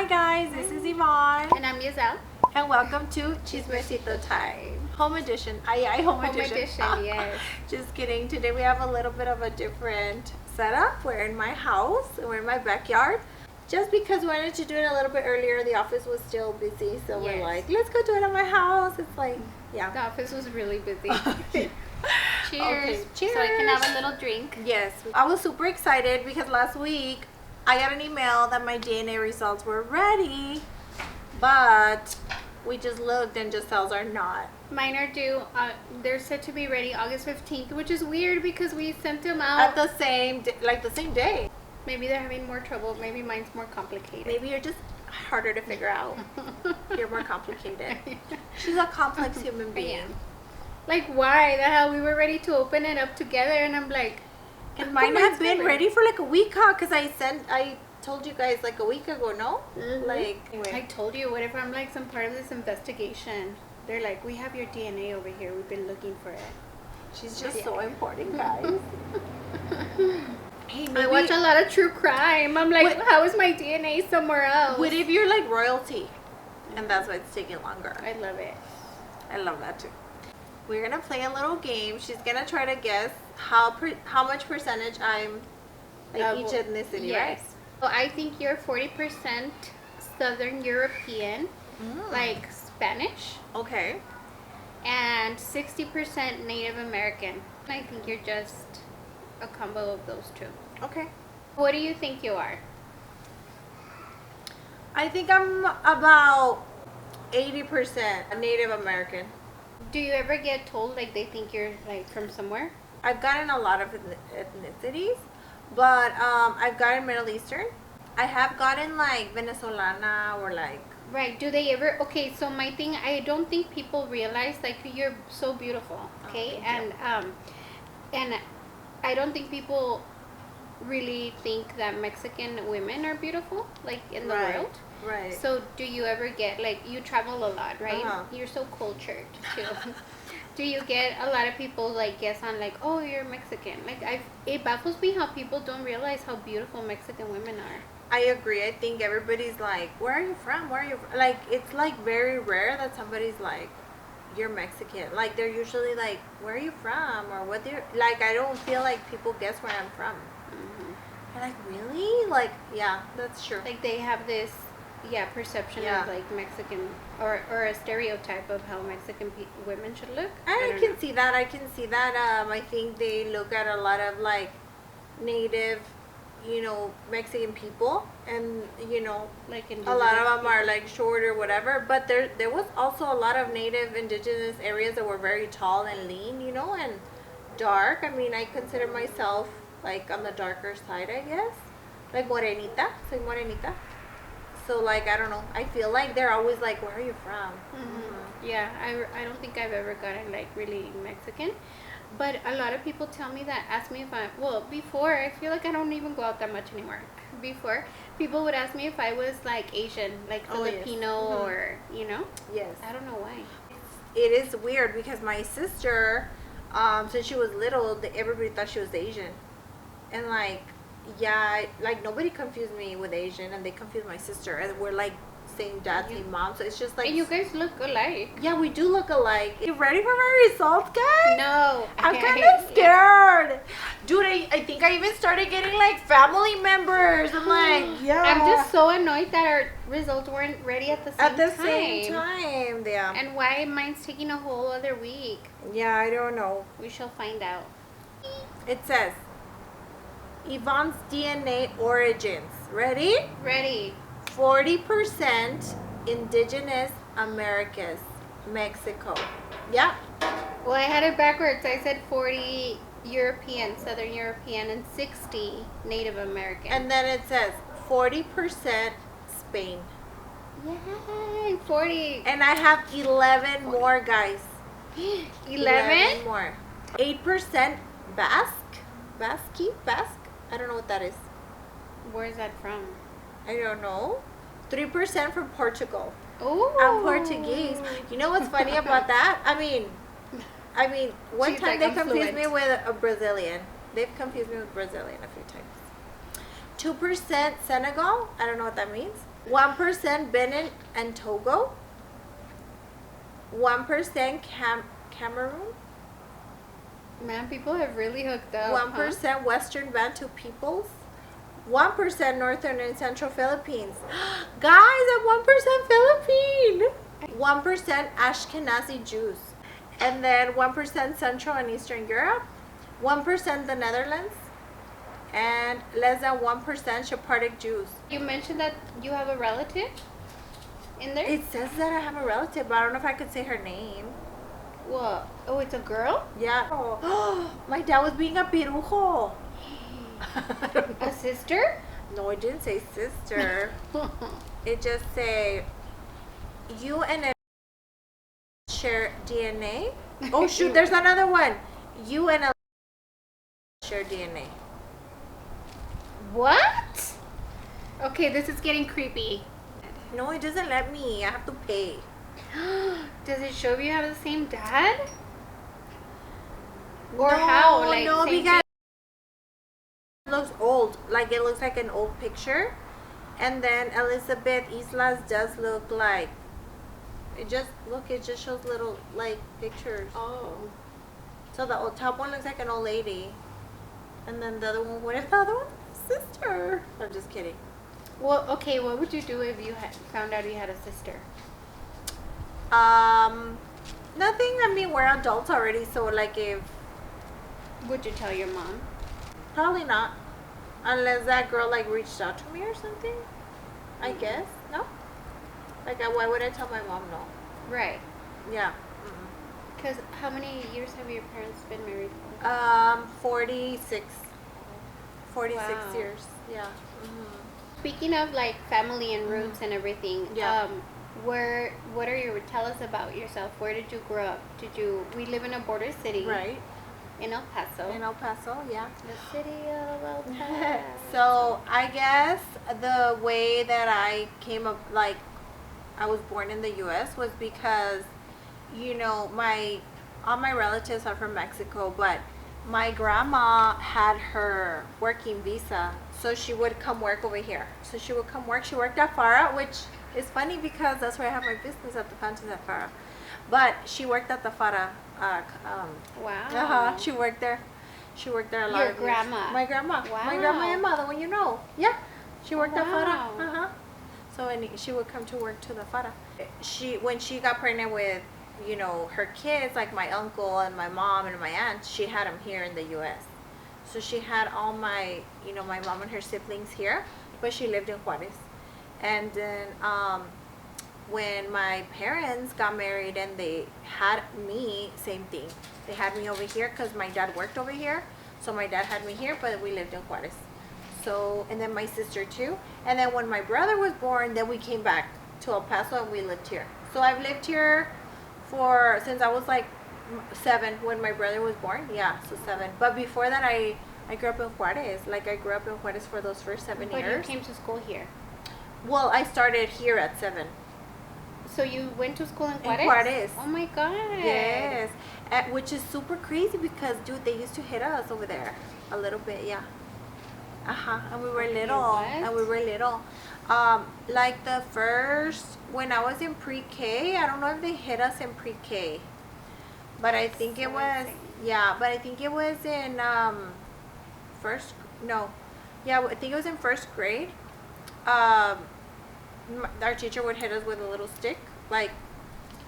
Hi guys, this is Yvonne. And I'm Yezzel. And welcome to Chismecito Tiime. Home edition. Home edition. Yes. Just kidding. Today we have a little bit of a different setup. We're in my house. We're in my backyard. Just because we wanted to do it a little bit earlier, the office was still busy. So we're like, let's go do it at my house. It's like, yeah. The office was really busy. Cheers. Okay, cheers. So I can have a little drink. Yes. I was super excited because last week I got an email that my DNA results were ready, but we just looked and Giselle's are not. Mine are due. They're set to be ready August 15th, which is weird because we sent them out At the same day. Maybe they're having more trouble. Maybe mine's more complicated. Maybe you're just harder to figure out. You're more complicated. She's a complex human being. Like, why the hell? We were ready to open it up together, and I'm like, and mine has been ready for like a week, huh? Because I told you guys like a week ago, no? Mm-hmm. Like, anyway. I told you, what if I'm like some part of this investigation? They're like, we have your DNA over here. We've been looking for it. She's just so important, guys. Hey, I watch a lot of true crime. I'm like, how is my DNA somewhere else? What if you're like royalty? And that's why it's taking longer. I love it. I love that too. We're gonna play a little game. She's gonna try to guess how much percentage I'm like each ethnicity, right? So I think you're 40% Southern European, like Spanish. Okay. And 60% Native American. I think you're just a combo of those two. Okay. What do you think you are? I think I'm about 80% Native American. Do you ever get told like they think you're like from somewhere? I've gotten a lot of ethnicities, but I've gotten Middle Eastern. I have gotten like Venezolana or like. Right. Do they ever? Okay. So my thing, I don't think people realize like you're so beautiful. Okay. And I don't think people really think that Mexican women are beautiful, like in the world. Right. So do you ever get like, you travel a lot, right? Uh-huh. You're so cultured too. Do you get a lot of people like guess on like, oh, you're Mexican? Like it baffles me how people don't realize how beautiful Mexican women are. I agree. I think everybody's like, where are you from? Where are you from? Like, it's like very rare that somebody's like, you're Mexican. Like, they're usually like, where are you from? Or what they're like, I don't feel like people guess where I'm from. Mm-hmm. They're like, really? Like, yeah, that's true. Like they have this perception of like Mexican or a stereotype of how Mexican women should look. I can see that. I think they look at a lot of like native, Mexican people, and like a lot of them are like short or whatever. But there was also a lot of native indigenous areas that were very tall and lean, and dark. I mean, I consider myself like on the darker side, I guess. Like morenita, soy morenita. So like, I don't know. I feel like they're always like, where are you from? Mm-hmm. Yeah, I don't think I've ever gotten like really Mexican. But a lot of people tell me that, ask me if before, I feel like I don't even go out that much anymore. Before, people would ask me if I was like Asian, like Filipino or, Yes. I don't know why. It is weird because my sister, since she was little, everybody thought she was Asian. And like, nobody confused me with Asian, and they confused my sister. And we're like same dad, same mom, so it's just like. And you guys look alike. Yeah, we do look alike. You ready for my results, guys? No. I'm kind of scared. Dude, I think I even started getting like family members. I'm like, yeah. I'm just so annoyed that our results weren't ready at the same time. Yeah. And why mine's taking a whole other week? Yeah, I don't know. We shall find out. It says, Yvonne's DNA origins. Ready? Ready. 40% Indigenous Americas, Mexico. Yeah. Well, I had it backwards. I said 40 European, Southern European, and 60 Native American. And then it says 40% Spain. Yay, 40. And I have 11 more, guys. 11 more. 8% Basque? I don't know what that is. Where is that from? I don't know. 3% from Portugal. Oh. I'm Portuguese. You know what's funny about that? I mean, one She's time like, they I'm confused fluent. me with a Brazilian. They've confused me with Brazilian a few times. 2% Senegal. I don't know what that means. 1% Benin and Togo. 1% Cameroon. Man, people have really hooked up. 1% Western Bantu peoples. 1% Northern and Central Philippines. Guys, I'm 1% Philippine. 1% Ashkenazi Jews. And then 1% Central and Eastern Europe. 1% the Netherlands. And less than 1% Sephardic Jews. You mentioned that you have a relative in there? It says that I have a relative, but I don't know if I could say her name. What? Oh, it's a girl? Yeah. Oh, my dad was being a pirujo. A sister? No, it didn't say sister. It just say you and a share DNA. Oh shoot, there's another one. You and a share DNA. What? Okay, this is getting creepy. No, it doesn't let me. I have to pay. Does it show you have the same dad? Or No, how? Like, no, same because it looks old. Like it looks like an old picture. And then Elizabeth Islas does look like it just shows little like pictures. Oh. So the top one looks like an old lady. And then the other one, what if the other one's sister? I'm just kidding. Well, okay, what would you do if you found out you had a sister? Nothing. I mean, we're adults already, so like if Would you tell your mom? probably not, unless that girl like reached out to me or something. I guess no. Like, why would I tell my mom no? Right. Yeah. Because how many years have your parents been married for? 46. 46 Wow. years. Yeah. Speaking of like family and roots and everything, Yeah. what are your, tell us about yourself. Where did you grow up? We live in a border city. Right. In El Paso. In El Paso, yeah. The city of El Paso. So I guess the way that I came up, like I was born in the U.S. was because, you know, all my relatives are from Mexico, but my grandma had her working visa, so she would come work over here. So she would come work. She worked at Farah, which is funny because that's where I have my business, at the fountains at Farah. But she worked at the Farah. Wow. She worked there. She worked there a lot Your of years. grandma. My grandma. Wow. My grandma Emma, the one you know. Yeah. She worked at Wow. Farah. So she would come to work to the Farah. When she got pregnant with, you know, her kids, like my uncle and my mom and my aunt, she had them here in the U.S. So she had all my, you know, my mom and her siblings here, but she lived in Juarez. And then when my parents got married and they had me, same thing. They had me over here because my dad worked over here. So my dad had me here, but we lived in Juarez. So, and then my sister too. And then when my brother was born, then we came back to El Paso and we lived here. So I've lived here since I was like 7 when my brother was born. Yeah, so 7. But before that, I grew up in Juarez. Like I grew up in Juarez for those first 7 But years. you came to school here. Well, I started here at 7. So you went to school in Juarez? In Juarez. Oh my god. Yes. Which is super crazy because, dude, they used to hit us over there a little bit, yeah. And we were little. What? Like the first, when I was in pre-K, I don't know if they hit us in pre-K. But I think it was, yeah, but I think it was in first, no. Yeah, I think it was in first grade. Our teacher would hit us with a little stick, like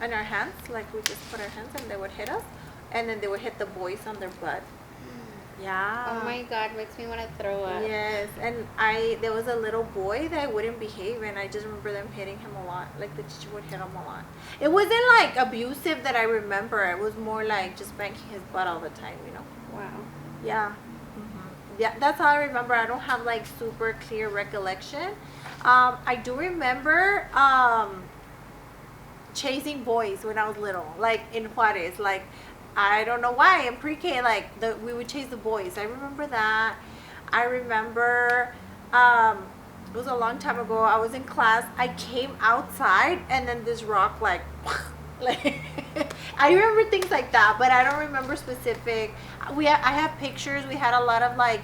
in our hands, like we just put our hands and they would hit us, and then they would hit the boys on their butt. Yeah. Oh my god, makes me want to throw up. Yes, and there was a little boy that wouldn't behave, and I just remember them hitting him a lot. Like the teacher would hit him a lot. It wasn't like abusive that I remember. It was more like just spanking his butt all the time, you know. Wow. Yeah. Yeah, that's all I remember. I don't have like super clear recollection. I do remember chasing boys when I was little, like in Juarez. Like, I don't know why, in pre-K, like we would chase the boys. I remember that. I remember it was a long time ago. I was in class. I came outside and then this rock like like I remember things like that, but I don't remember specific. I have pictures. We had a lot of like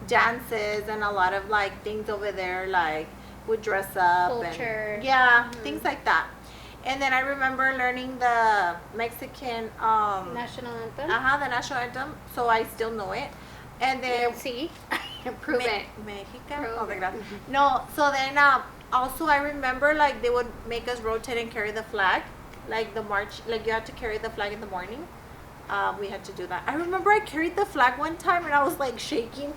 dances and a lot of like things over there, like would dress up. Culture. And, yeah, things like that. And then I remember learning the Mexican National anthem. the national anthem, so I still know it. And then See, prove it. Mexican. Prove Oh my it. God. No, so then also I remember like they would make us rotate and carry the flag, like the march, like you had to carry the flag in the morning. We had to do that. I remember I carried the flag one time and I was like shaking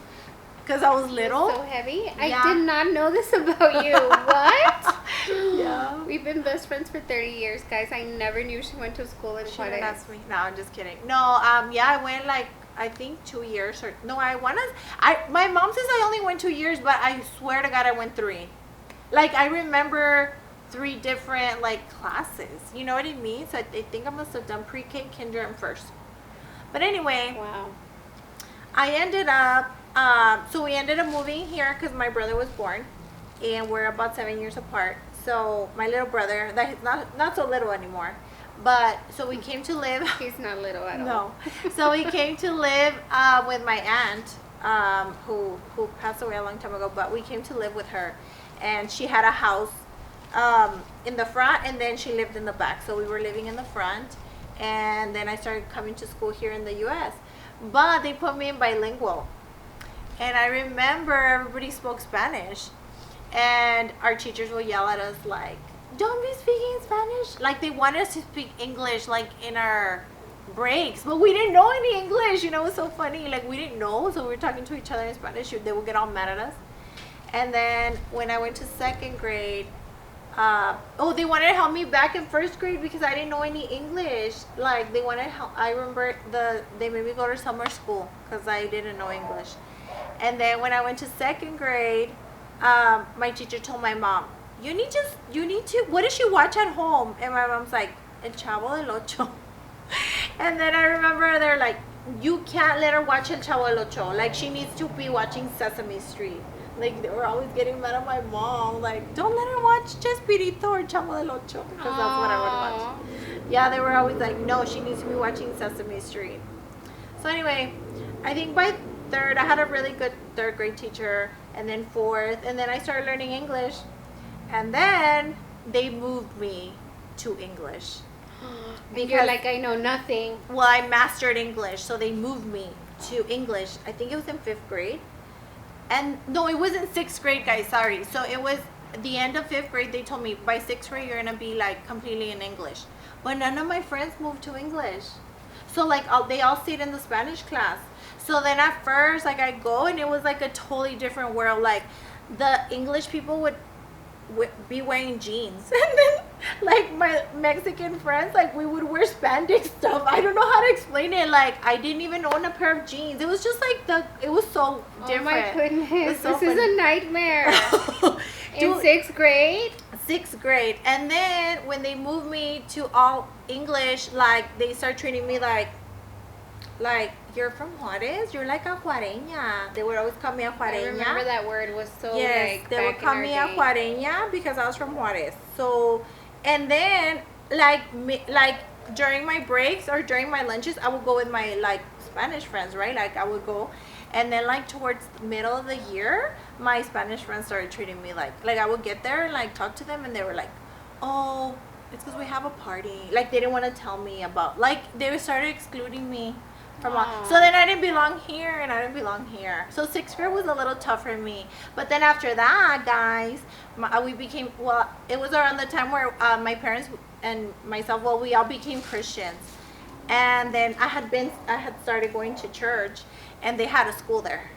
because I was little. So heavy. Yeah. I did not know this about you. What? Yeah. We've been best friends for 30 years, guys. I never knew she went to school in She Juarez. didn't ask me. No, I'm just kidding. No, yeah, I went like I think 2 years or no, my mom says I only went 2 years, but I swear to God I went 3. Like I remember 3 different like classes. You know what I mean? So I think I must have done pre-K, kinder, and first. But anyway, Wow. I ended up so we ended up moving here because my brother was born, and we're about 7 years apart. So my little brother, that is not so little anymore, but so we came to live. He's not little at all. No, so we came to live with my aunt, who passed away a long time ago. But we came to live with her, and she had a house in the front, and then she lived in the back. So we were living in the front, and then I started coming to school here in the U.S. But they put me in bilingual. And I remember everybody spoke Spanish, and our teachers would yell at us like, "Don't be speaking Spanish." Like they wanted us to speak English like in our breaks, but we didn't know any English. You know, it was so funny. Like we didn't know, so we were talking to each other in Spanish. They would get all mad at us. And then when I went to 2nd grade, they wanted to help me back in 1st grade because I didn't know any English. Like they wanted help. I remember they made me go to summer school because I didn't know English. And then when I went to 2nd grade, my teacher told my mom, you need to, what does she watch at home? And my mom's like, El Chavo del Ocho. And then I remember they're like, you can't let her watch El Chavo del Ocho. Like she needs to be watching Sesame Street. Like they were always getting mad at my mom. Like, don't let her watch Chespirito or Chavo del Ocho because that's what I would watch. Yeah, they were always like, no, she needs to be watching Sesame Street. So anyway, I think by 3rd, I had a really good 3rd grade teacher, and then 4th, and then I started learning English, and then they moved me to English. Because you're like, I know nothing. Well, I mastered English, so they moved me to English. I think it was in 5th grade. And no, it was in 6th grade, guys, sorry. So it was the end of 5th grade. They told me by 6th grade you're gonna be like completely in English. But none of my friends moved to English. So like they all stayed in the Spanish class. So then at first, like I go and it was like a totally different world. Like the English people would be wearing jeans, and then like my Mexican friends, like we would wear spandex stuff. I don't know how to explain it. Like I didn't even own a pair of jeans. It was just like it was so different. Oh my goodness, So this is a nightmare. In 6th grade? 6th grade. And then when they moved me to all English, like they start treating me like you're from Juarez, you're like a Juareña. They would always call me a Juareña. I remember that word was so yes, like they would call me a Juareña because I was from Juarez. So, and then like during my breaks or during my lunches, I would go with my like Spanish friends, right? Like I would go, and then like towards the middle of the year, my Spanish friends started treating me like I would get there and like talk to them, and they were like, oh, it's because we have a party. Like they didn't want to tell me about, like they started excluding me from all. So then I didn't belong here and I didn't belong here. So 6th grade was a little tough for me. But then after that, guys, we became, well, it was around the time where my parents and myself, well, we all became Christians. And then I had started going to church, and they had a school there.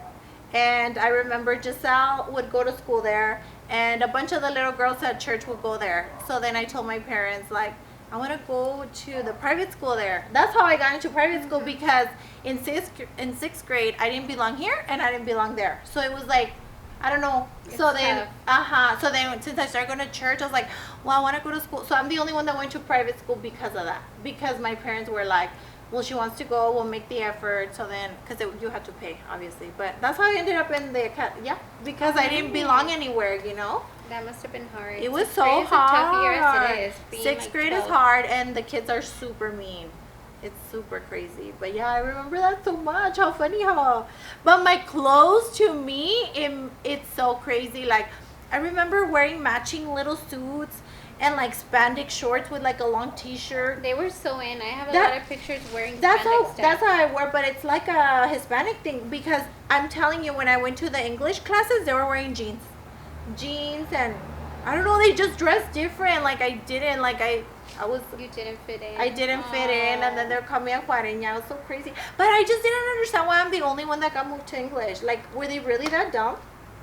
And I remember Giselle would go to school there, and a bunch of the little girls at church would go there. So then I told my parents, like, I want to go to the private school there. That's how I got into private school, because in 6th grade, I didn't belong here and I didn't belong there. So it was like, I don't know. It's so then, tough. So then since I started going to church, I was like, well, I want to go to school. So I'm the only one that went to private school because of that. Because my parents were like, well, she wants to go, we'll make the effort. So then, because you had to pay, obviously. But that's how I ended up in the, because I didn't belong anywhere, you know. That must have been hard. It was 6th so grade is hard. a tough year as it is. Being 6th like grade 12. is hard, and the kids are super mean. It's super crazy. But yeah, I remember that so much. How funny how. But my clothes, to me, it's so crazy. Like, I remember wearing matching little suits and like spandex shorts with like a long t-shirt. They were so in. I have a That- lot of pictures wearing That's spandex how stuff. that's how I wear, but it's like a Hispanic thing because I'm telling you, when I went to the English classes, they were wearing jeans, and I don't know, they just dressed different. Like I didn't, like I was. You didn't fit in. I didn't fit in, and then Aw. they're coming a Juarez. It was so crazy. But I just didn't understand why I'm the only one that got moved to English. Like, were they really that dumb?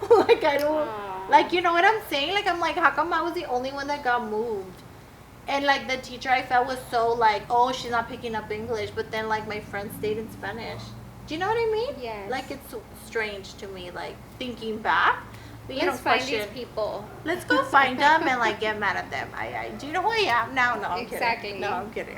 Like, I don't, Aw. like, you know what I'm saying? Like, I'm like, how come I was the only one that got moved? And like the teacher I felt was so like, oh, she's not picking up English, but then like my friends stayed in Spanish. Do you know what I mean? Yes. Like, it's so strange to me, like thinking back. But you Let's don't find question. these people. Let's go find them and like get mad at them. I do you know who I am? No, I'm Exactly. kidding. No, I'm kidding.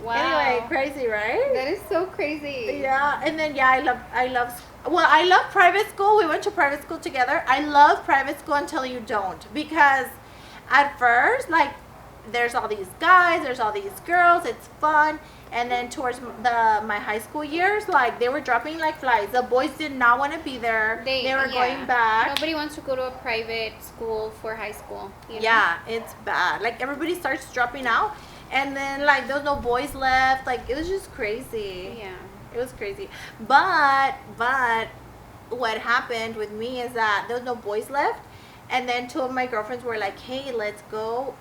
Wow. Anyway, crazy, right? That is so crazy. Yeah, and then I love private school. We went to private school together. I love private school until you don't, because at first, like, there's all these guys, there's all these girls, it's fun, and then towards my high school years, like, they were dropping like flies. The boys did not want to be there. They were going back. Nobody wants to go to a private school for high school. You know? Yeah, it's bad. Like, everybody starts dropping out, and then like there was no boys left. Like, it was just crazy. Yeah. It was crazy. But what happened with me is that there was no boys left. And then two of my girlfriends were like, hey, let's go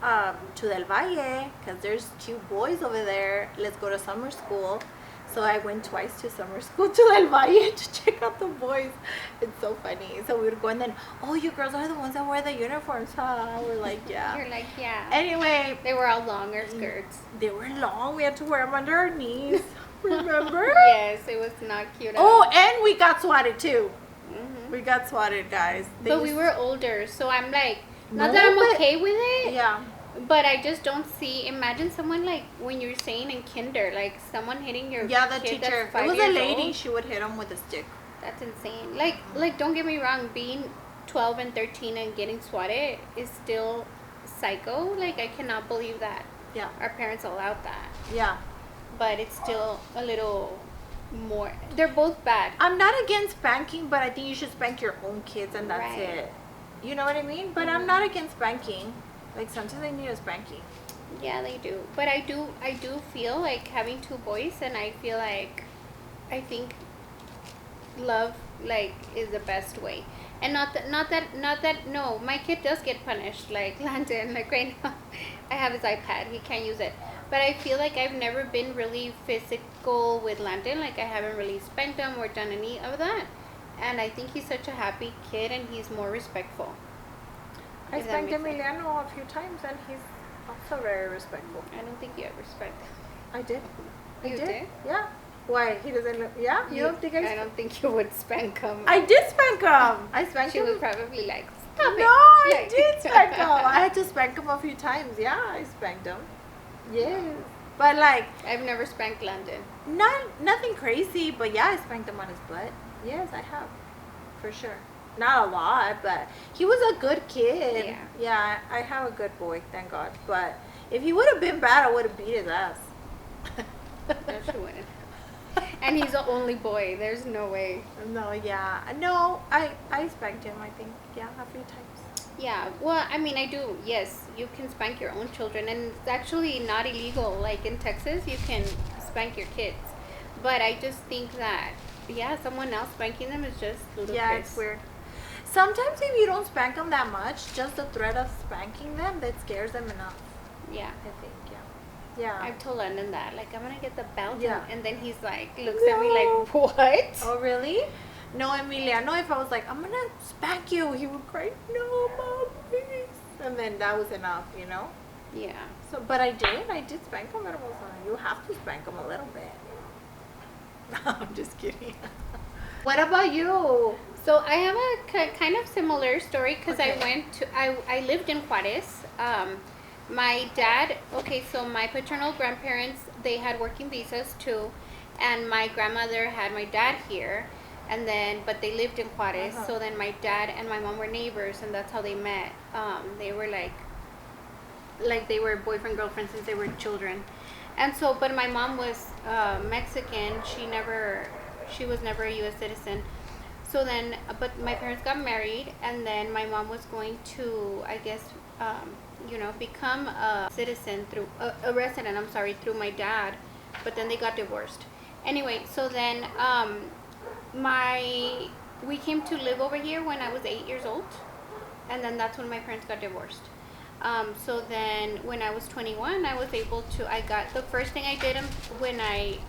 to Del Valle because there's cute boys over there. Let's go to summer school. So I went twice to summer school to Del Valle to check out the boys. It's so funny. So we would go, and then, oh, you girls are the ones that wear the uniforms, huh? We're like, yeah. You're like, yeah. Anyway, They were all longer skirts. they were long. We had to wear them under our knees. Remember? Yes, it was not cute at Oh, all. and we got swatted too. Mhm. We got swatted, guys. They But we used- were older, so I'm like, not No, that I'm but- okay with it, Yeah. but I just don't see. Imagine someone like when you're saying in kinder, like someone hitting your Yeah, the kid teacher. That's It 5 was a years lady. old. She would hit him with a stick. That's insane. Like don't get me wrong, being 12 and 13 and getting swatted is still psycho. Like, I cannot believe that Yeah. our parents allowed that. Yeah. But it's still a little more. They're both bad. I'm not against spanking, but I think you should spank your own kids, and that's Right. it. You know what I mean? But I'm not against spanking. Like, sometimes they need a spanking. Yeah, they do. But I do feel like having two boys, and I feel like I think love like is the best way. And not that no, my kid does get punished, like Landon, like right now I have his iPad, he can't use it. But I feel like I've never been really physical with Landon, like I haven't really spanked him or done any of that. And I think he's such a happy kid, and he's more respectful. I If that spanked makes sense. Emiliano a few times, and he's also very respectful. I don't think you ever spanked him. I did. I You did. did? Yeah. Why? He doesn't look. Yeah? You don't think I don't think you would spank him. I did spank him. I spanked She him. would probably like, stop No, it. I Like- did spank him. I had to spank him a few times. Yeah, I spanked him. Yes. But like, I've never spanked London. nothing crazy, but yeah, I spanked him on his butt. Yes, I have. For sure. Not a lot, but he was a good kid. Yeah. Yeah, I have a good boy, thank God. But if he would have been bad, I would have beat his ass. No, she wouldn't. And he's the only boy. There's no way. No, yeah. No, I spanked him, I think. Yeah, a few times. Yeah, well, I mean, I do. Yes, you can spank your own children, and it's actually not illegal. Like in Texas, you can spank your kids. But I just think that, yeah, someone else spanking them is just ludicrous. Yeah, it's weird. Sometimes if you don't spank them that much, just the threat of spanking them, that scares them enough, Yeah. I think, yeah. Yeah. I've told London that, like, I'm gonna get the belt, Yeah. and then he's like, looks at me No. like, what? Oh, really? No, Emiliano, if I was like, I'm gonna spank you, he would cry, no, Mom, please. And then that was enough, you know? Yeah. So, but I did spank him, but I was like, you have to spank him a little bit. I'm just kidding. What about you? So I have a kind of similar story because Okay. I lived in Juarez. My dad, so my paternal grandparents, they had working visas too, and my grandmother had my dad here, and then, but they lived in Juarez, Uh-huh. so then my dad and my mom were neighbors, and that's how they met. They were like they were boyfriend, girlfriend since they were children. And so, but my mom was Mexican. She was never a U.S. citizen. So then, but my parents got married, and then my mom was going to, I guess, become a citizen through a resident. I'm sorry, through my dad, but then they got divorced. Anyway, so then we came to live over here when I was 8 years old, and then that's when my parents got divorced. So then when I was 21, I was able to. I got the first thing I did when I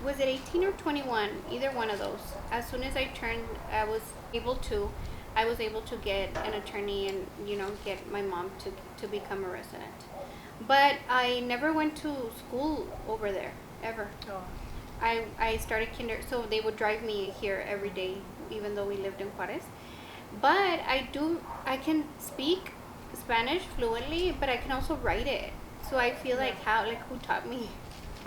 was it 18 or 21, either one of those. As soon as I turned, I was able to get an attorney and get my mom to become a resident. But I never went to school over there ever. Oh. I started so they would drive me here every day, even though we lived in Juarez. But I can speak Spanish fluently, but I can also write it. So I feel like who taught me?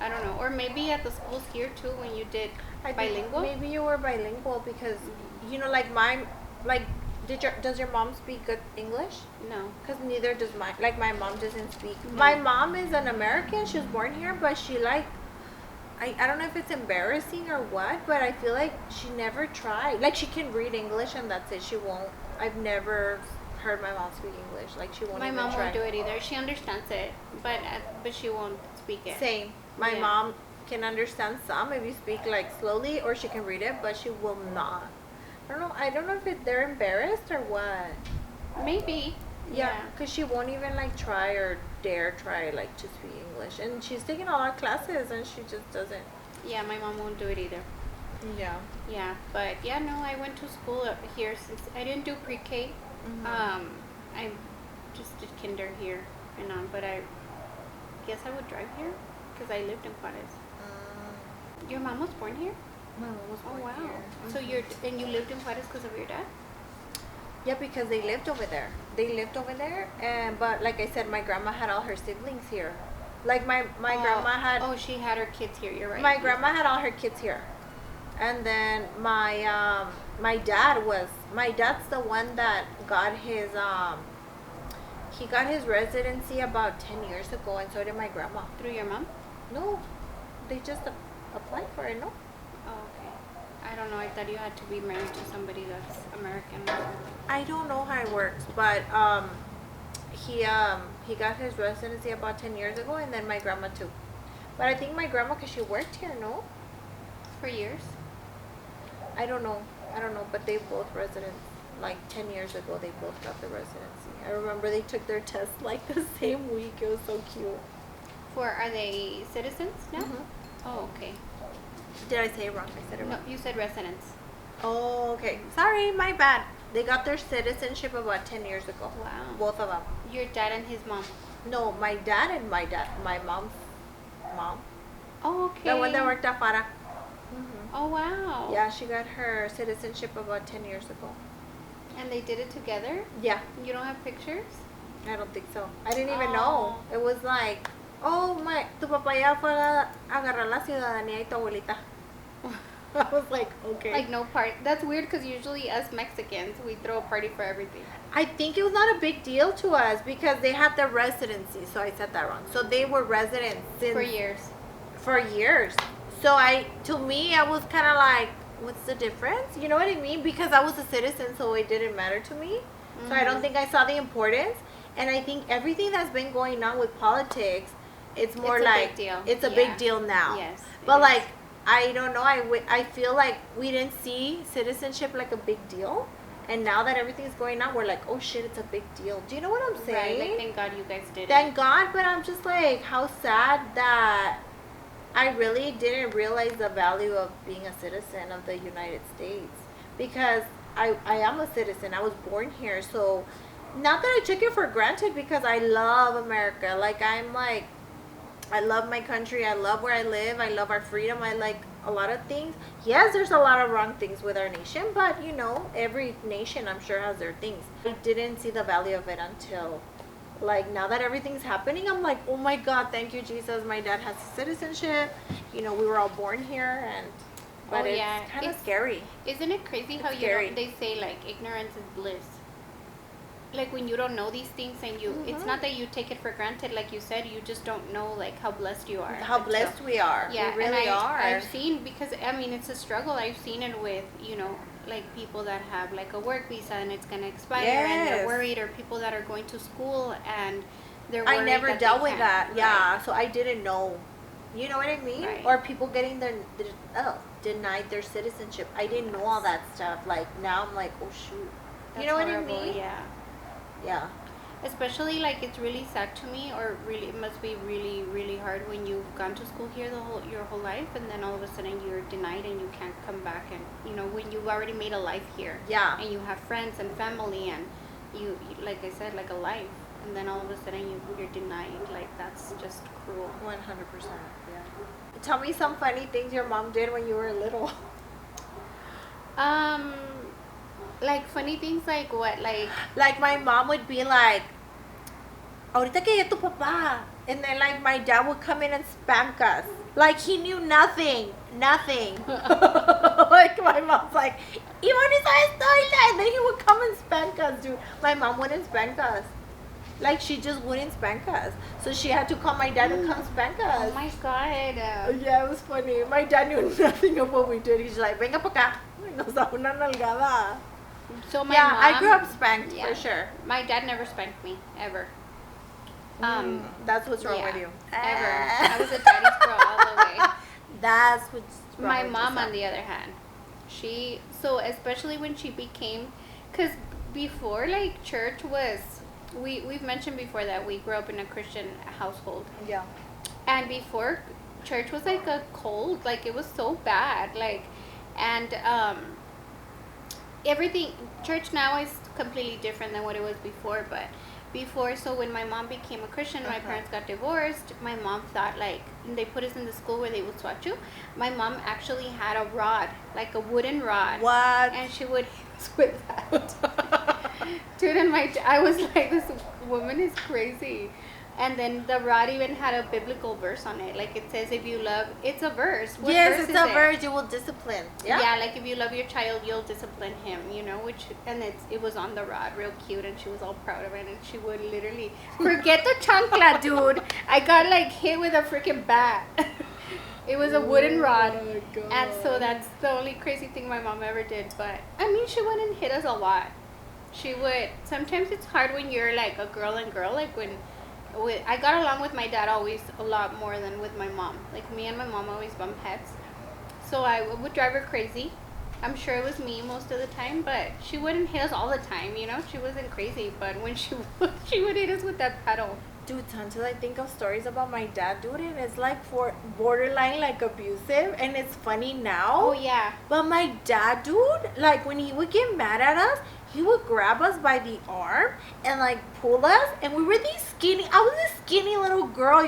I don't know. Or maybe at the schools here too when you did bilingual. Maybe you were bilingual because does your mom speak good English? No. Because neither does my mom doesn't speak. No. My mom is an American. She was born here, but she I don't know if it's embarrassing or what, but I feel like she never tried. Like she can read English and that's it. She won't. I've never heard my mom speak English. Like she won't. My even mom try. won't do it either. She understands it, but she won't speak it. Same. My mom can understand some if you speak slowly, or she can read it, but she will not. I don't know if they're embarrassed or what. Maybe. Yeah, because she won't even try or dare try to speak English, and she's taking a lot of classes, and she just doesn't. Yeah, my mom won't do it either. Yeah. Yeah, but no, I went to school here since I didn't do pre-K. Mm-hmm. I just did kinder here and on, but I guess I would drive here because I lived in Juarez. Your mom was born here? My mom was born here. Mm-hmm. So you lived in Juarez because of your dad? Yeah, because they lived over there. But like I said, my grandma had all her siblings here. Like my grandma had. Oh, she had her kids here. You're right. My grandma had all her kids here, and then my dad's the one that got his he got his residency about 10 years ago, and so did my grandma. Through your mom? No, they just applied for it. No. Oh, okay. I don't know. I thought you had to be married to somebody that's American. I don't know how it works, but he got his residency about 10 years ago, and then my grandma too. But I think my grandma, because she worked here, no? For years? I don't know, but they both residents. 10 years ago, they both got the residency. I remember they took their test the same week. It was so cute. Are they citizens now? Mm-hmm. Oh, okay. Did I say it wrong? I said it wrong. No, you said residents. Oh, okay. Sorry, my bad. They got their citizenship about 10 years ago. Wow. Both of them. Your dad and his mom? No, my dad and my mom's mom. Oh, okay. The one that worked at Farah. Mm-hmm. Oh, wow. Yeah, she got her citizenship about 10 years ago. And they did it together? Yeah. You don't have pictures? I don't think so. I didn't even know. It was tu papá ya fue a agarrar la ciudadanía y tu abuelita. I was like, okay. No party. That's weird because usually us Mexicans, we throw a party for everything. I think it was not a big deal to us because they had their residency. So I said that wrong. So they were residents for years. For years. So to me, I was kind of like, what's the difference? You know what I mean? Because I was a citizen, so it didn't matter to me. Mm-hmm. So I don't think I saw the importance. And I think everything that's been going on with politics, it's a big deal. It's a big deal now. Yes. But I don't know. I feel like we didn't see citizenship like a big deal. And now that everything's going on, we're like, oh shit, it's a big deal. Do you know what I'm saying? Right. Thank God you guys did it. Thank God, but I'm just how sad that I really didn't realize the value of being a citizen of the United States. Because I am a citizen. I was born here. So not that I took it for granted because I love America. I love my country. I love where I live. I love our freedom. I like a lot of things. Yes, there's a lot of wrong things with our nation, but every nation I'm sure has their things. I didn't see the value of it until now that everything's happening. I'm like, oh my God, thank you, Jesus. My dad has citizenship. We were all born here, but it's kind of scary. Isn't it crazy how they say ignorance is bliss? When you don't know these things and it's not that you take it for granted, like you said, you just don't know how blessed you are. How blessed we are. Yeah, we really are. I've seen, because it's a struggle. I've seen it with, like people that have like a work visa and it's gonna expire, and Yes. they're worried, or people that are going to school and they're worried I never that dealt they with can't. that. Yeah, so I didn't know. You know what I mean? Right. Or people getting denied their citizenship. I didn't know all that stuff. Like now I'm like, oh shoot. That's You know horrible, what I mean? Yeah. Yeah. Especially like it's really sad to me, or really it must be really really hard when you've gone to school here your whole life, and then all of a sudden you're denied and you can't come back, and when you've already made a life here. Yeah. And you have friends and family, and you like I said, like a life, and then all of a sudden you're denied. Like that's just cruel. 100%. Yeah. Tell me some funny things your mom did when you were little. Like funny things like what? Like my mom would be like, ahorita que llegue tu papá. And then like my dad would come in and spank us. Like he knew nothing. Nothing. Like my mom's like, Yvonne is esto. And then he would come and spank us, dude. My mom wouldn't spank us. Like she just wouldn't spank us. So she had to call my dad to come spank us. Oh my god. Yeah, it was funny. My dad knew nothing of what we did. He's like, venga pa acá. Y nos da una nalgada. So my Yeah, mom, I grew up spanked yeah. for sure. My dad never spanked me ever. That's what's wrong yeah, with you. Ever. I was a daddy's girl all the way. That's what's wrong My with mom, yourself. on the other hand, especially when she became, because before, like, church was, we've mentioned before that we grew up in a Christian household. Yeah. And before, church was like a cold, like, it was so bad, like, and everything, church now is completely different than what it was before, but before, so when my mom became a Christian, my parents got divorced, my mom thought, like, they put us in the school where they would swat you. My mom actually had a rod, like a wooden rod. What? And she would hit us with that. Dude, and I was like, this woman is crazy. And then the rod even had a biblical verse on it. Like it says, if you love, it's a verse. What Yes, verse it's is a it? verse. You will discipline. Yeah. Yeah, like if you love your child, you'll discipline him, and it was on the rod, real cute, and she was all proud of it, and she would literally, forget the chancla, dude. I got like hit with a freaking bat. It was a wooden rod. Oh my God. And so that's the only crazy thing my mom ever did, but I mean, she wouldn't hit us a lot. She would, sometimes it's hard when you're like a girl and girl, like I got along with my dad always a lot more than with my mom. Like me and my mom always bump heads. So I would drive her crazy. I'm sure it was me most of the time, but she wouldn't hit us all the time, She wasn't crazy, but when she would hit us with that paddle. Dude, until I think of stories about my dad, dude, and it's like for borderline like abusive, and it's funny now. Oh yeah. But my dad, dude, like when he would get mad at us, he would grab us by the arm and like pull us, and we were these skinny. I was this skinny little girl,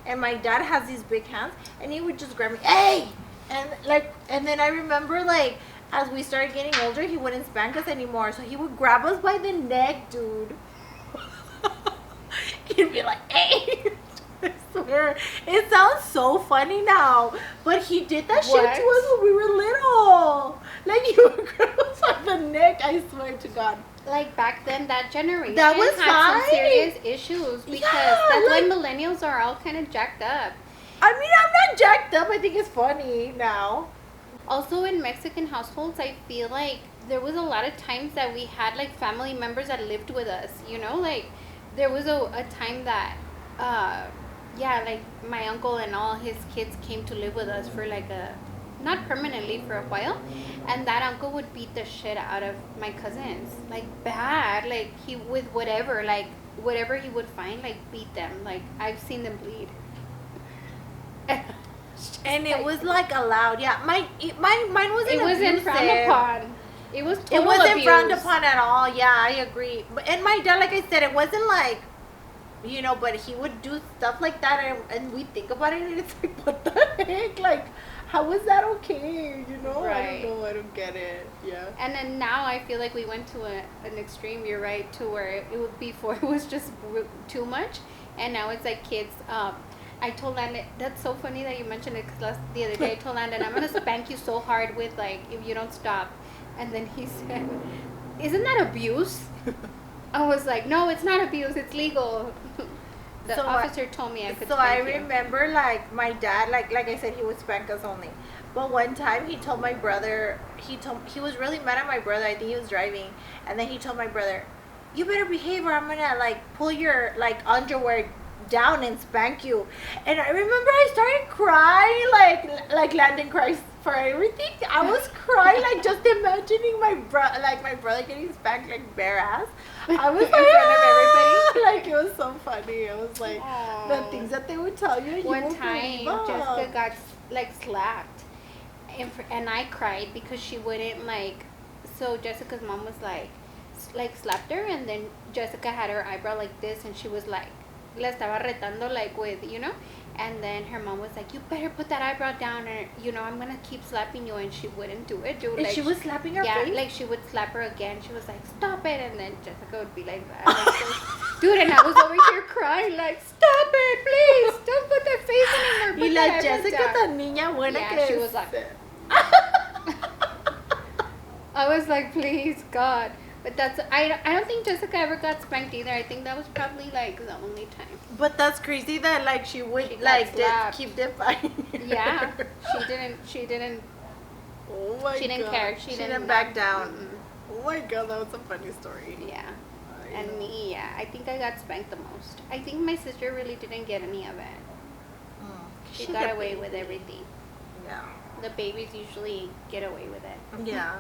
and my dad has these big hands, and he would just grab me, hey, and then I remember like as we started getting older, he wouldn't spank us anymore, so he would grab us by the neck, dude. He'd be like, hey. I swear, it sounds so funny now, but he did that shit to us when we were little. Like, he would grab us by the neck, I swear to God. Like back then, that generation That was had some fine. serious issues because that's why millennials are all kind of jacked up. I mean, I'm not jacked up. I think it's funny now. Also, in Mexican households, I feel like there was a lot of times that we had like family members that lived with us. Like there was a time that, like my uncle and all his kids came to live with us for like not permanently, for a while, and that uncle would beat the shit out of my cousins, like bad, like he with whatever he would find, like beat them. Like I've seen them bleed. And it was like allowed. Yeah, mine wasn't. It wasn't frowned upon. It was total It wasn't abuse. frowned upon at all. Yeah, I agree. And my dad, like I said, it wasn't like, but he would do stuff like that, and we think about it, and it's like, what the heck? Like, how was that okay? Right. I don't know. I don't get it. Yeah. And then now I feel like we went to an extreme. You're right, to where it would before it was just too much, and now it's like kids. I told Landon, that's so funny that you mentioned it, because the other day I told Landon, I'm gonna spank you so hard with like if you don't stop, and then he said, "Isn't that abuse?" I was like, "No, it's not abuse. It's legal." The officer told me I could. So spank I you. remember, like my dad, like I said, he would spank us only. But one time he told my brother, he was really mad at my brother. I think he was driving, and then he told my brother, "You better behave, or I'm gonna like pull your like underwear down and spank you." And I remember I started crying, like Landon cries for everything. I was crying, like just imagining my brother getting spanked like bare ass. I was In front of everybody. like it was so funny. It was like the Aw. things that they would tell you. One time, Jessica got like slapped, and I cried because she wouldn't like. So Jessica's mom was like slapped her, and then Jessica had her eyebrow like this, and she was like, la estaba retando like with, and then her mom was like, you better put that eyebrow down, or I'm gonna keep slapping you, and she wouldn't do it. And she was slapping her yeah, face? like she would slap her again. She was like, stop it, and then Jessica would be like that. Like, so, dude, and I was over here crying like, stop it, please, don't put that face anymore. Y la Jessica tan niña buena Yeah, que she es. was like, I was like, please, God. But I don't think Jessica ever got spanked either. I think that was probably like the only time. But that's crazy that like she would She got like slapped. keep defying. Yeah, she didn't Oh my She didn't God. care. She didn't back down. Mm-mm. Oh my God, that was a funny story. Yeah. I And know. me, yeah. I think I got spanked the most. I think my sister really didn't get any of it. Mm. She She's got a away with baby. everything. Yeah. The babies usually get away with it. Yeah.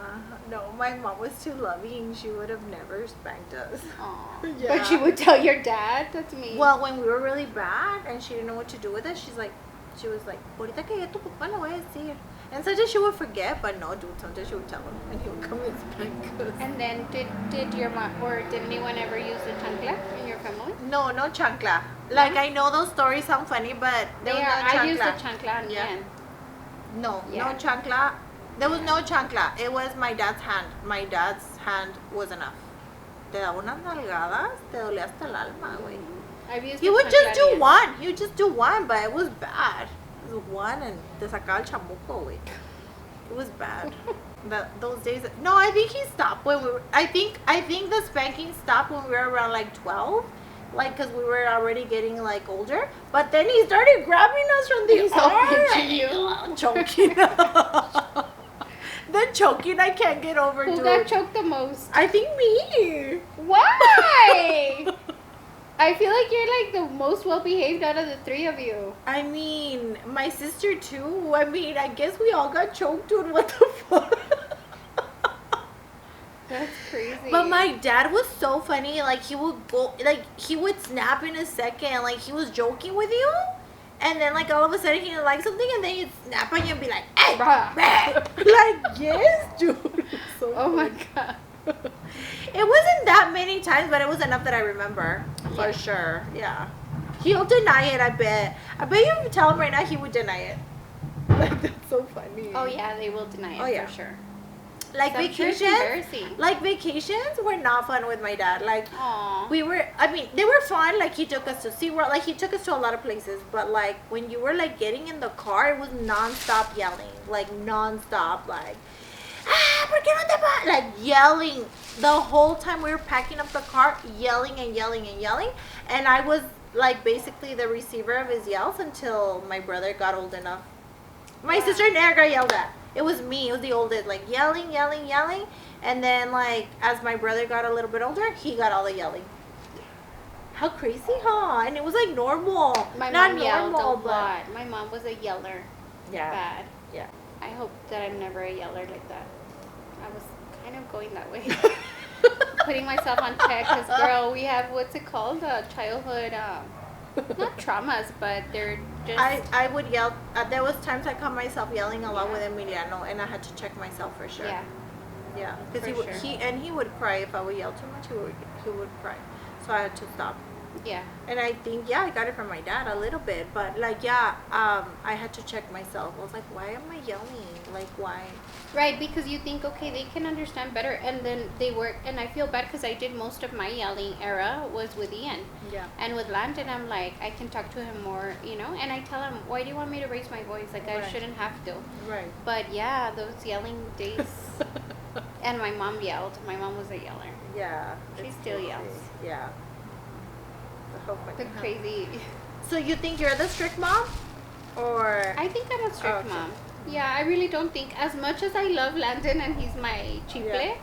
No, my mom was too loving. She would have never spanked us. Aw. Yeah. But she would tell your dad? That's me. Well, when we were really bad and she didn't know what to do with us, she was like, ahorita que llegue tu papá le voy a decir. And sometimes she would forget, but no, dude, sometimes she would tell him and he would come and spank us. And then did your mom or did anyone ever use the chancla in your family? No, no chancla. Like, No? I know those stories sound funny, but there was no chancla. I used the chancla on Yeah. the end. No, Yeah. no chancla. There was no chancla. It was my dad's hand. My dad's hand was enough. Te daba unas nalgadas, te dolía hasta el alma, güey. I've used He the would chancla just on do the end. one. He would just do one, but it was bad. It was one and te sacaba el chamuco, güey. It was bad. Those days. No, I think he stopped when we were. I think the spanking stopped when we were around like 12. Like, because we were already getting like older, but then he started grabbing us from the He's all arm, pinching you. choking. The choking I can't get over. Who dude. got choked the most? I think me. Why? I feel like you're like the most well behaved out of the three of you. I mean, my sister too. I mean, I guess we all got choked, dude. What the fuck? That's crazy. But my dad was so funny. Like, he would go, like, he would snap in a second. Like, he was joking with you. And then, like, all of a sudden, he'd like something. And then he'd snap on you and be like, hey, Bruh. like, yes, dude. So Oh my funny. God. It wasn't that many times, but it was enough that I remember. For Yeah. sure. Yeah. He'll deny it, I bet. I bet you if you tell him right now, he would deny it. Like, that's so funny. Oh yeah, they will deny it Oh, yeah. for sure. Like, So I'm sure it's vacations. embarrassing. Like, vacations were not fun with my dad. Like, Aw. we were, I mean, they were fun. Like, he took us to SeaWorld. Like, he took us to a lot of places. But, like, when you were, like, getting in the car, it was nonstop yelling. Like, nonstop. Like, ¿por qué no te vas? Like, yelling. The whole time we were packing up the car, yelling and yelling and yelling. And I was, like, basically the receiver of his yells until my brother got old enough. My Yeah. sister never got yelled at. It was me. It was the oldest. Like, yelling, yelling, yelling. And then, like, as my brother got a little bit older, he got all the yelling. How crazy, huh? And it was, like, normal. My Not mom yelled normal, a but... lot. My mom was a yeller. Yeah. Bad. Yeah. I hope that I'm never a yeller like that. I was kind of going that way. Putting myself on check because, girl, we have, what's it called? Childhood, not traumas, but they're just... I would yell. There was times I caught myself yelling a lot Yeah. with Emiliano, and I had to check myself for sure. Yeah. Yeah. Because For he would, sure. he would cry if I would yell too much. He would cry. So I had to stop. Yeah. And I think, yeah, I got it from my dad a little bit, but like, yeah, I had to check myself. I was like, why am I yelling? Like, why? Right, because you think, okay, they can understand better, and then they work, and I feel bad because I did most of my yelling era was with Ian. Yeah. And with Landon, I'm like, I can talk to him more, and I tell him, why do you want me to raise my voice? Like, I Right. shouldn't have to. Right. But yeah, those yelling days. And my mom yelled. My mom was a yeller. Yeah. She it's still crazy. yells. Yeah. I hope I The can help. crazy. So you think you're the strict mom? Or? I think I'm a strict Okay. mom. Yeah, I really don't think, as much as I love Landon and he's my chiple, Yeah.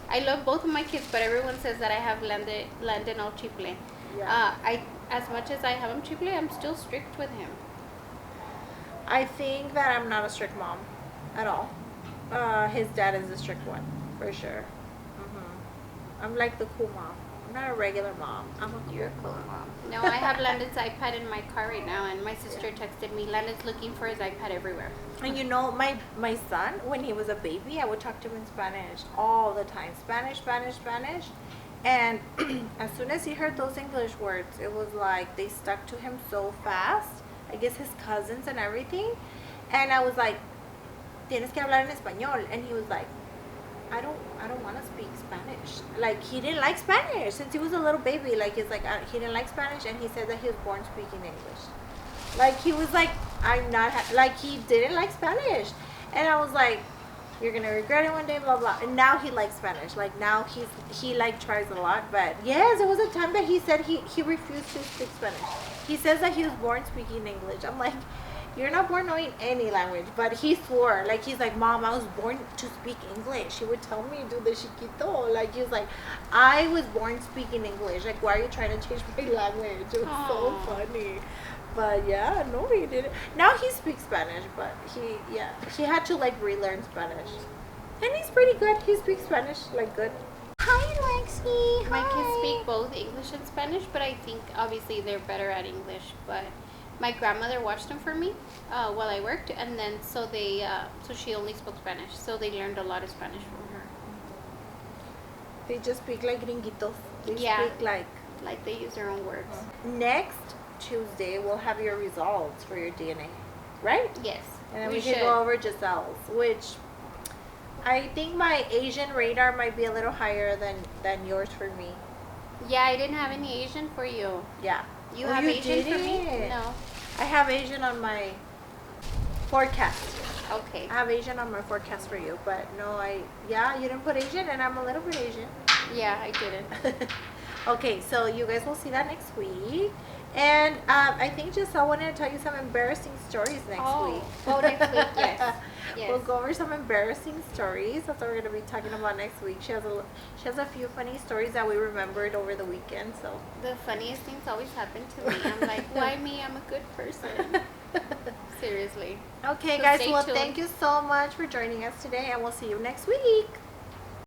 I love both of my kids, but everyone says that I have Landon all chiple. Yeah. As much as I have him chiple, I'm still strict with him. I think that I'm not a strict mom at all. His dad is the strict one, for sure. I'm like the cool mom. I'm not a regular mom. I'm a You're a cool cool mom. mom. No, I have Landon's iPad in my car right now, and my sister texted me, Landon's looking for his iPad everywhere. And you know, my son, when he was a baby, I would talk to him in Spanish all the time. Spanish, Spanish, Spanish. And as soon as he heard those English words, it was like they stuck to him so fast. I guess his cousins and everything. And I was like, tienes que hablar en español. And he was like, I don't want to speak Spanish. Like, he didn't like Spanish since he was a little baby. Like, he's like, he didn't like Spanish, and he said that he was born speaking English. Like, he was like, I'm not, like, he didn't like Spanish. And I was like, you're gonna regret it one day, blah blah. And now he likes Spanish. Like, now he like tries a lot. But yes, there was a time that he said he refused to speak Spanish. He says that he was born speaking English. I'm like, you're not born knowing any language. But he swore, like, he's like, Mom, I was born to speak English. He would tell me, do the chiquito. Like, he was like, I was born speaking English. Like, why are you trying to change my language? It was so funny. But yeah, no, he didn't. Now he speaks Spanish, but he had to like relearn Spanish. And he's pretty good. He speaks Spanish like good. Hi, Lexi. My kids speak both English and Spanish, but I think obviously they're better at English. But my grandmother watched them for me while I worked, and then so she only spoke Spanish, so they learned a lot of Spanish from her. They just speak like gringuitos. They speak like they use their own words. Next Tuesday, we'll have your results for your DNA, right? Yes. And then we can go over Giselle's, which I think my Asian radar might be a little higher than yours for me. Yeah, I didn't have any Asian for you. Yeah. You have Asian for me? No. I have Asian on my forecast. Okay. I have Asian on my forecast for you, but no, you didn't put Asian, and I'm a little bit Asian. Yeah, I didn't. Okay, so you guys will see that next week. And I think Giselle wanted to tell you some embarrassing stories next week. Oh, next week, yes. We'll go over some embarrassing stories. That's what we're going to be talking about next week. She has a few funny stories that we remembered over the weekend. So the funniest things always happen to me. I'm like, why me? I'm a good person. Seriously. Okay, so guys. Well, thank you so much for joining us today, and we'll see you next week.